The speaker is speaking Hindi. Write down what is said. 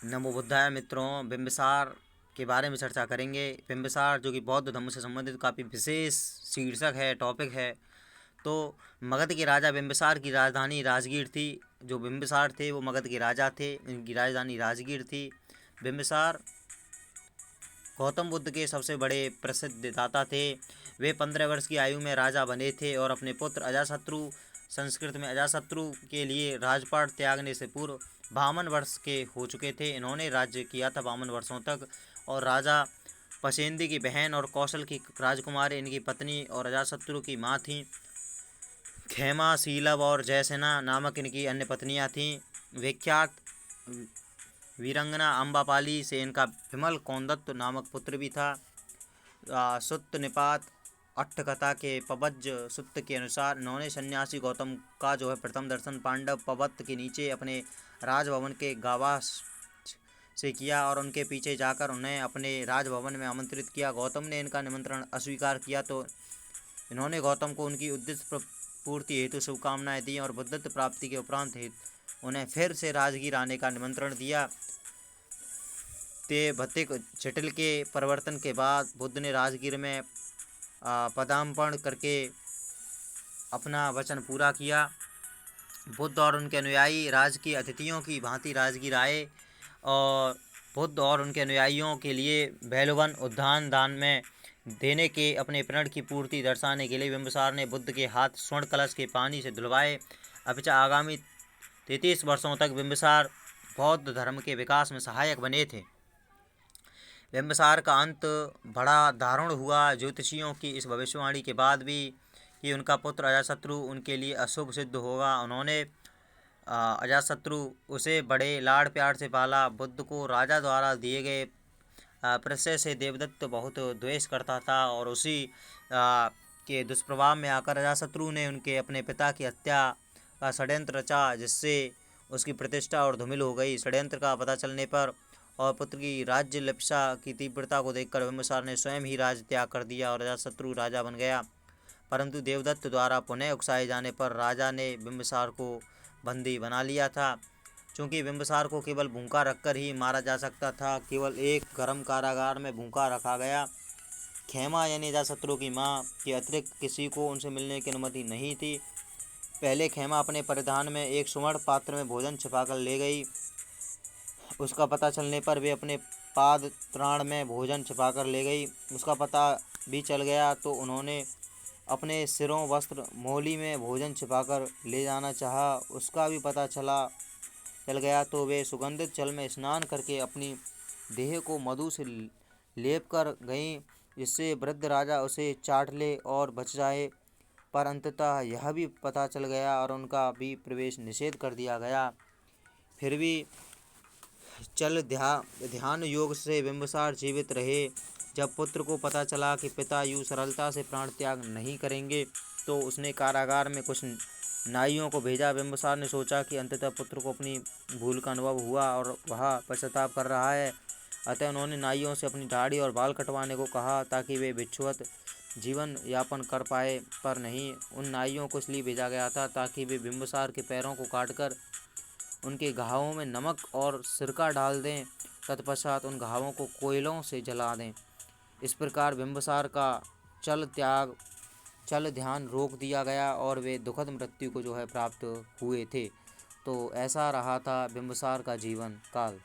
नमो बुद्धाय मित्रों, बिंबिसार के बारे में चर्चा करेंगे। बिंबिसार जो कि बौद्ध धर्म से संबंधित काफ़ी विशेष शीर्षक है, टॉपिक है। तो मगध के राजा बिंबिसार की राजधानी राजगीर थी। जो बिंबिसार थे वो मगध के राजा थे, इनकी राजधानी राजगीर थी। बिंबिसार गौतम बुद्ध के सबसे बड़े प्रसिद्ध दाता थे। वे 15 वर्ष की आयु में राजा बने थे और अपने पुत्र अजातशत्रु, संस्कृत में अजातशत्रु के लिए राजपाट त्यागने से पूर्व 52 वर्ष के हो चुके थे। इन्होंने राज्य किया था 52 वर्षों तक। और राजा पसेंदी की बहन और कौशल की राजकुमारी इनकी पत्नी और अजातशत्रु की माँ थीं। खेमा, शीलव और जयसेना नामक इनकी अन्य पत्नियां थीं। विख्यात वीरंगना अम्बापाली से इनका विमल कौंदत्त नामक पुत्र भी था। सुत्त निपात अट्ठकथा के पवज्ज सुत्त के अनुसार इन्होंने सन्यासी गौतम का जो है प्रथम दर्शन पांडव पर्वत के नीचे अपने राजभवन के गावास से किया और उनके पीछे जाकर उन्हें अपने राजभवन में आमंत्रित किया। गौतम ने इनका निमंत्रण अस्वीकार किया तो इन्होंने गौतम को उनकी उद्देश्य पूर्ति हेतु शुभकामनाएं दी और बुद्धत्व प्राप्ति के उपरांत उन्हें फिर से राजगीर आने का निमंत्रण दिया। भतिक जटिल के परिवर्तन के बाद बुद्ध ने राजगीर में पदार्पण करके अपना वचन पूरा किया। बुद्ध और उनके अनुयायी राजकीय अतिथियों की भांति राजगीर आए और बुद्ध और उनके अनुयायियों के लिए भैलवन उद्यान दान में देने के अपने प्रण की पूर्ति दर्शाने के लिए बिंबिसार ने बुद्ध के हाथ स्वर्ण कलश के पानी से धुलवाए। अपिच आगामी 33 वर्षों तक बिंबिसार बौद्ध धर्म के विकास में सहायक बने थे। बिंबिसार का अंत बड़ा दारुण हुआ। ज्योतिषियों की इस भविष्यवाणी के बाद भी कि उनका पुत्र अजातशत्रु उनके लिए अशुभ सिद्ध होगा, उन्होंने अजातशत्रु उसे बड़े लाड़ प्यार से पाला। बुद्ध को राजा द्वारा दिए गए प्रश्रय से देवदत्त बहुत द्वेष करता था और उसी के दुष्प्रभाव में आकर अजातशत्रु ने उनके अपने पिता की हत्या का षड्यंत्र रचा, जिससे उसकी प्रतिष्ठा और धूमिल हो गई। षड्यंत्र का पता चलने पर और पुत्र की राज्य लिप्सा की तीव्रता को देखकर बिंबिसार ने स्वयं ही राज त्याग कर दिया और अजातशत्रु राजा बन गया। परंतु देवदत्त द्वारा पुनः उकसाए जाने पर राजा ने बिंबिसार को बंदी बना लिया था। चूँकि बिंबिसार को केवल भूखा रखकर ही मारा जा सकता था, केवल एक गर्म कारागार में भूखा रखा गया। खेमा यानी अजातशत्रु की माँ के अतिरिक्त किसी को उनसे मिलने की अनुमति नहीं थी। पहले खेमा अपने परिधान में एक सुवर्ण पात्र में भोजन छिपाकर ले गई। उसका पता चलने पर वे अपने पाद त्राण में भोजन छिपाकर ले गई। उसका पता भी चल गया तो उन्होंने अपने सिरों वस्त्र मोली में भोजन छिपाकर ले जाना चाहा। उसका भी पता चल गया तो वे सुगंधित जल में स्नान करके अपनी देह को मधु से लेप कर गईं, जिससे वृद्ध राजा उसे चाट ले और बच जाए। पर अंततः यह भी पता चल गया और उनका भी प्रवेश निषेध कर दिया गया। फिर भी चल ध्यान योग से बिंबिसार जीवित रहे। जब पुत्र को पता चला कि पिता यूँ सरलता से प्राण त्याग नहीं करेंगे तो उसने कारागार में कुछ नाइयों को भेजा। बिंबिसार ने सोचा कि अंततः पुत्र को अपनी भूल का अनुभव हुआ और वह पश्चाताप कर रहा है, अतः उन्होंने नाइयों से अपनी दाढ़ी और बाल कटवाने को कहा ताकि वे भिक्षुवत जीवन यापन कर पाए। पर नहीं, उन नाइयों को इसलिए भेजा गया था ताकि वे बिंबिसार के पैरों को काटकर उनके घावों में नमक और सिरका डाल दें, तत्पश्चात उन घावों को कोयलों से जला दें। इस प्रकार बिंबिसार का चल ध्यान रोक दिया गया और वे दुखद मृत्यु को जो है प्राप्त हुए थे। तो ऐसा रहा था बिंबिसार का जीवन काल।